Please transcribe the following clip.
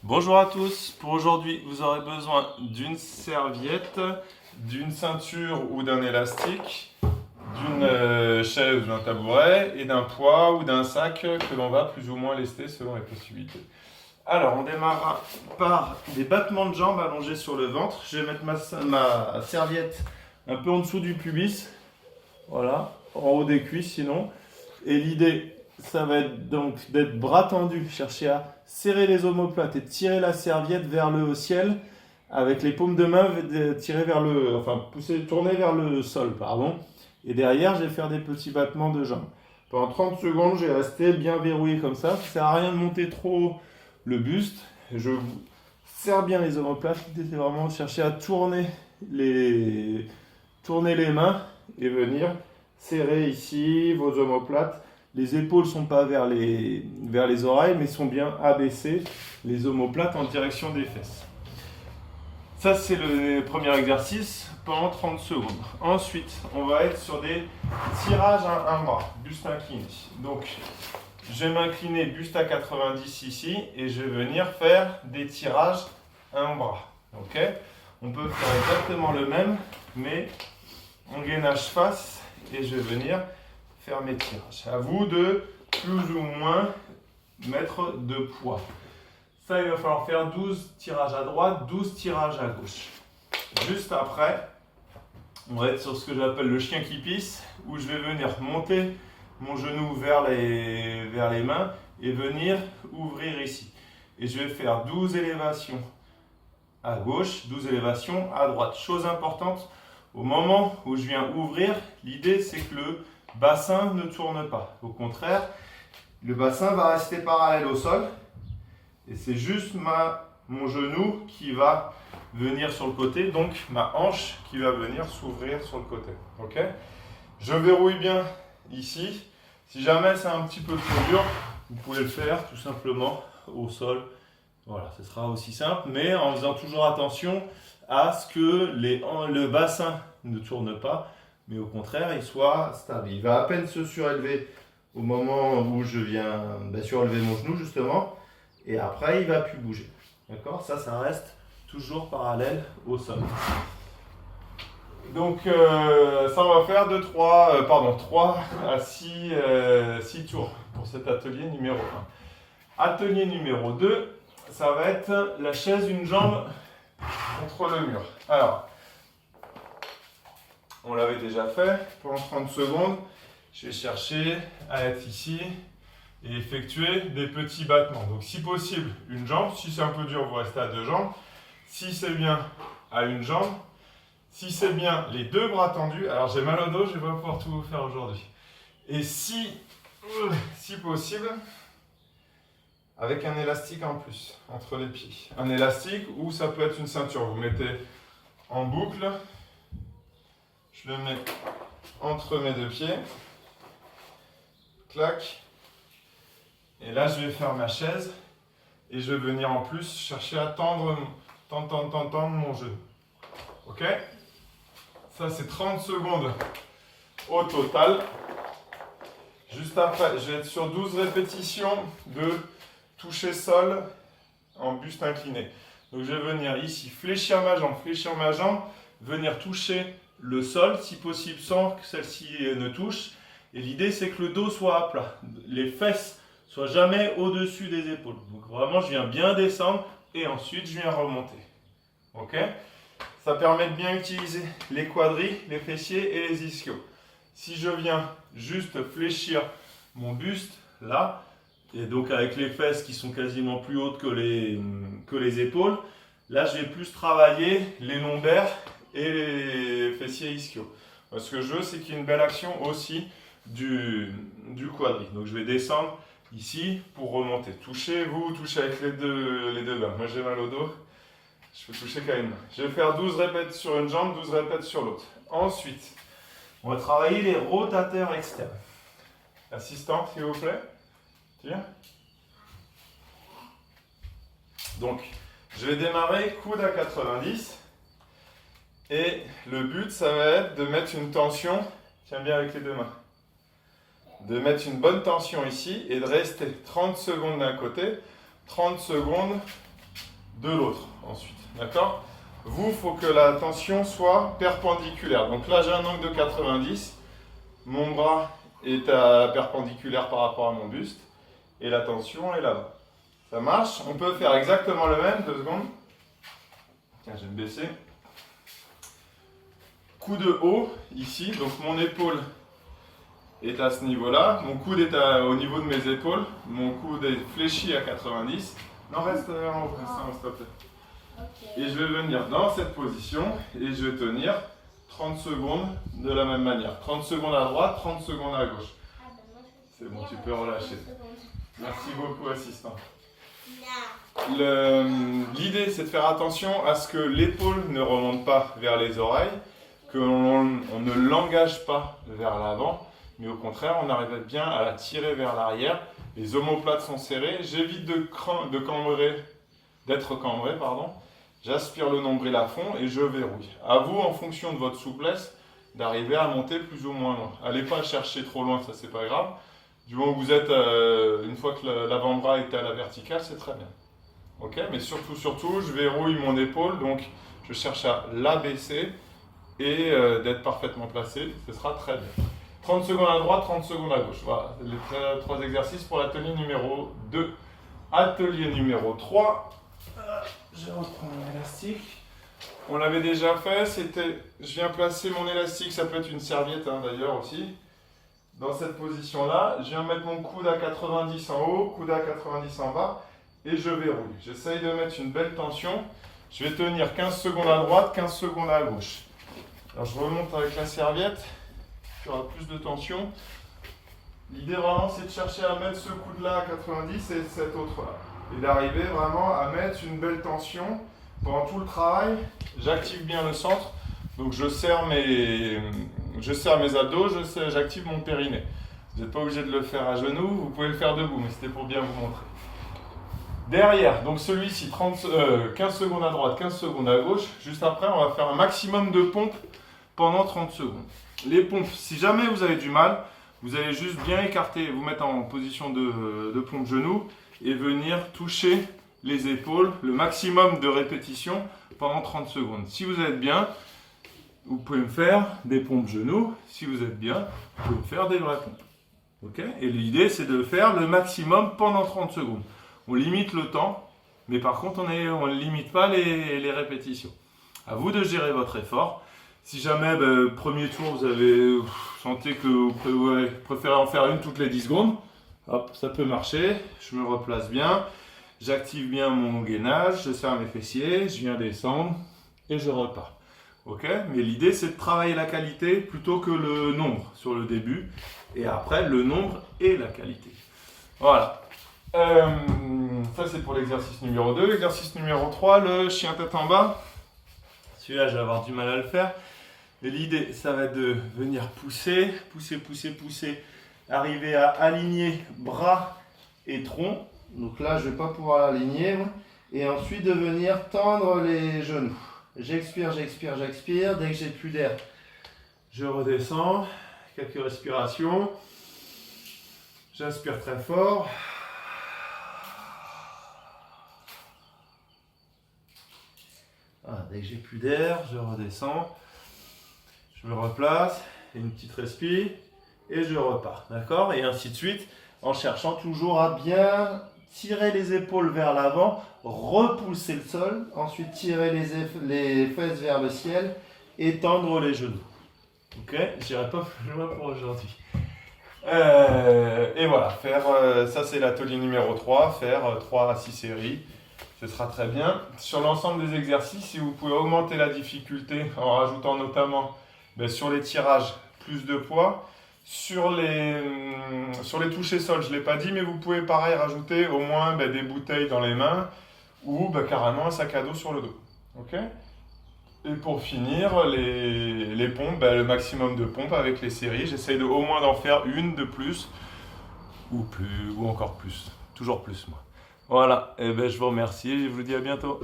Bonjour à tous, pour aujourd'hui vous aurez besoin d'une serviette, d'une ceinture ou d'un élastique, d'une chaise ou d'un tabouret et d'un poids ou d'un sac que l'on va plus ou moins lester selon les possibilités. Alors on démarrera par des battements de jambes allongés sur le ventre. Je vais mettre ma serviette un peu en dessous du pubis, voilà, en haut des cuisses sinon. Et l'idée, ça va être donc d'être bras tendus, chercher à serrer les omoplates et tirer la serviette vers le ciel avec les paumes de main tirer vers tourner vers le sol, pardon. Et derrière, je vais faire des petits battements de jambes. Pendant 30 secondes, je vais rester bien verrouillé comme ça. Ça ne sert à rien de monter trop le buste. Je serre bien les omoplates. L'idée, c'est vraiment de chercher à tourner les mains et venir serrer ici vos omoplates. Les épaules ne sont pas vers les oreilles, mais sont bien abaissées, les omoplates en direction des fesses. Ça, c'est le premier exercice pendant 30 secondes. Ensuite, on va être sur des tirages à un bras, buste incliné. Donc, je vais m'incliner buste à 90 ici et je vais venir faire des tirages à un bras. Ok ? On peut faire exactement le même, mais en gainage face et je vais venir faire mes tirages. À vous de plus ou moins mettre de poids. Ça, il va falloir faire 12 tirages à droite, 12 tirages à gauche. Juste après, on va être sur ce que j'appelle le chien qui pisse, où je vais venir monter mon genou vers les mains et venir ouvrir ici. Et je vais faire 12 élévations à gauche, 12 élévations à droite. Chose importante, au moment où je viens ouvrir, l'idée c'est que le bassin ne tourne pas. Au contraire, le bassin va rester parallèle au sol. Et c'est juste mon genou qui va venir sur le côté, donc ma hanche qui va venir s'ouvrir sur le côté. Ok ? Je verrouille bien ici. Si jamais c'est un petit peu trop dur, vous pouvez le faire tout simplement au sol. Voilà, ce sera aussi simple, mais en faisant toujours attention à ce que le bassin ne tourne pas, mais au contraire, il soit stable. Il va à peine se surélever au moment où je viens surélever mon genou justement. Et après, il ne va plus bouger. D'accord ? Ça reste toujours parallèle au sol. Donc, ça, on va faire 3 à 6 tours pour cet atelier numéro 1. Atelier numéro 2, ça va être la chaise, une jambe contre le mur. Alors, on l'avait déjà fait pendant 30 secondes. Je vais chercher à être ici et effectuer des petits battements. Donc si possible, une jambe. Si c'est un peu dur, vous restez à 2 jambes. Si c'est bien, à une jambe. Si c'est bien, les 2 bras tendus. Alors j'ai mal au dos, je ne vais pas pouvoir tout vous faire aujourd'hui. Et si possible, avec un élastique en plus, entre les pieds. Un élastique ou ça peut être une ceinture. Vous mettez en boucle. Je le mets entre mes 2 pieds. Clac. Et là, je vais faire ma chaise et je vais venir en plus chercher à tendre mon genou. Ok ? Ça, c'est 30 secondes au total. Juste après, je vais être sur 12 répétitions de toucher sol en buste incliné. Donc, je vais venir ici, fléchir ma jambe, venir toucher le sol, si possible sans que celle-ci ne touche. Et l'idée, c'est que le dos soit à plat. Les fesses soient jamais au-dessus des épaules. Donc vraiment, je viens bien descendre et ensuite, je viens remonter. Ok ? Ça permet de bien utiliser les quadris, les fessiers et les ischios. Si je viens juste fléchir mon buste, là, et donc avec les fesses qui sont quasiment plus hautes que les épaules, là, je vais plus travailler les lombaires et les fessiers ischios. Ce que je veux, c'est qu'il y ait une belle action aussi du quadri. Donc je vais descendre ici pour remonter. Touchez avec les deux mains. Moi j'ai mal au dos, je peux toucher qu'à une main. Je vais faire 12 répètes sur une jambe, 12 répètes sur l'autre. Ensuite, on va travailler les rotateurs externes. Assistant, s'il vous plaît. Tiens. Donc, je vais démarrer coude à 90. Et le but, ça va être de mettre une tension, tiens bien avec les 2 mains, de mettre une bonne tension ici et de rester 30 secondes d'un côté, 30 secondes de l'autre ensuite. D'accord? Vous, il faut que la tension soit perpendiculaire. Donc là, j'ai un angle de 90. Mon bras est perpendiculaire par rapport à mon buste. Et la tension est là-bas. Ça marche? On peut faire exactement le même. 2 secondes. Tiens, je vais me baisser. Coup de haut, ici. Donc mon épaule est à ce niveau-là. Mon coude est au niveau de mes épaules. Mon coude est fléchi à 90. Non, reste en haut, s'il te plaît. Okay. Et je vais venir dans cette position et je vais tenir 30 secondes de la même manière. 30 secondes à droite, 30 secondes à gauche. C'est bon, tu peux relâcher. Merci beaucoup, assistant. L'idée, c'est de faire attention à ce que l'épaule ne remonte pas vers les oreilles, qu'on ne l'engage pas vers l'avant, mais au contraire, on arrive bien à la tirer vers l'arrière. Les omoplates sont serrées. J'évite d'être cambré, pardon. J'aspire le nombril à fond et je verrouille. À vous, en fonction de votre souplesse, d'arriver à monter plus ou moins loin. Allez pas chercher trop loin, ça c'est pas grave. Du moment où vous êtes, une fois que l'avant-bras est à la verticale, c'est très bien. Ok, mais surtout, je verrouille mon épaule, donc je cherche à l'abaisser et d'être parfaitement placé. Ce sera très bien. 30 secondes à droite, 30 secondes à gauche. Voilà, les 3 exercices pour l'atelier numéro 2. Atelier numéro 3. Je reprends mon élastique. On l'avait déjà fait, je viens placer mon élastique, ça peut être une serviette d'ailleurs aussi. Dans cette position-là, je viens mettre mon coude à 90 en haut, coude à 90 en bas, et je verrouille. J'essaye de mettre une belle tension. Je vais tenir 15 secondes à droite, 15 secondes à gauche. Alors je remonte avec la serviette, il y aura plus de tension. L'idée vraiment, c'est de chercher à mettre ce coude-là à 90 et cet autre-là. Et d'arriver vraiment à mettre une belle tension pendant tout le travail. J'active bien le centre, donc je serre mes abdos, j'active mon périnée. Vous n'êtes pas obligé de le faire à genoux, vous pouvez le faire debout, mais c'était pour bien vous montrer. Derrière, donc celui-ci, 15 secondes à droite, 15 secondes à gauche. Juste après, on va faire un maximum de pompes pendant 30 secondes. Les pompes, si jamais vous avez du mal, vous allez juste bien écarter, vous mettre en position de pompe genou et venir toucher les épaules, le maximum de répétitions pendant 30 secondes. Si vous êtes bien, vous pouvez me faire des pompes genoux. Si vous êtes bien, vous pouvez me faire des vraies pompes. Okay? Et l'idée, c'est de faire le maximum pendant 30 secondes. On limite le temps, mais par contre, on ne limite pas les répétitions. À vous de gérer votre effort. Si jamais, premier tour, vous sentez que vous préférez en faire une toutes les 10 secondes, hop, ça peut marcher. Je me replace bien, j'active bien mon gainage, je serre mes fessiers, je viens descendre et je repars. Ok? Mais l'idée, c'est de travailler la qualité plutôt que le nombre sur le début. Et après, le nombre et la qualité. Voilà. Ça, c'est pour l'exercice numéro 2. L'exercice numéro 3, le chien tête en bas. Celui-là, je vais avoir du mal à le faire. Mais l'idée, ça va être de venir pousser, arriver à aligner bras et tronc. Donc là, je ne vais pas pouvoir l'aligner. Et ensuite, de venir tendre les genoux. J'expire. Dès que j'ai plus d'air, je redescends. Quelques respirations. J'inspire très fort. Voilà, dès que j'ai plus d'air, je redescends. Je me replace. Et une petite respire. Et je repars. D'accord? Et ainsi de suite. En cherchant toujours à bien tirer les épaules vers l'avant, repousser le sol, ensuite tirer les fesses vers le ciel et tendre les genoux. Ok, je n'irai pas plus loin pour aujourd'hui. Et voilà, ça c'est l'atelier numéro 3, faire 3 à 6 séries, ce sera très bien. Sur l'ensemble des exercices, si vous pouvez augmenter la difficulté en rajoutant notamment sur les tirages plus de poids, sur les touchés sol, je ne l'ai pas dit, mais vous pouvez pareil rajouter au moins des bouteilles dans les mains ou carrément un sac à dos sur le dos. Okay? Et pour finir, les pompes, le maximum de pompes avec les séries. J'essaye au moins d'en faire une de plus ou encore plus. Toujours plus, moi. Voilà, et je vous remercie et je vous dis à bientôt.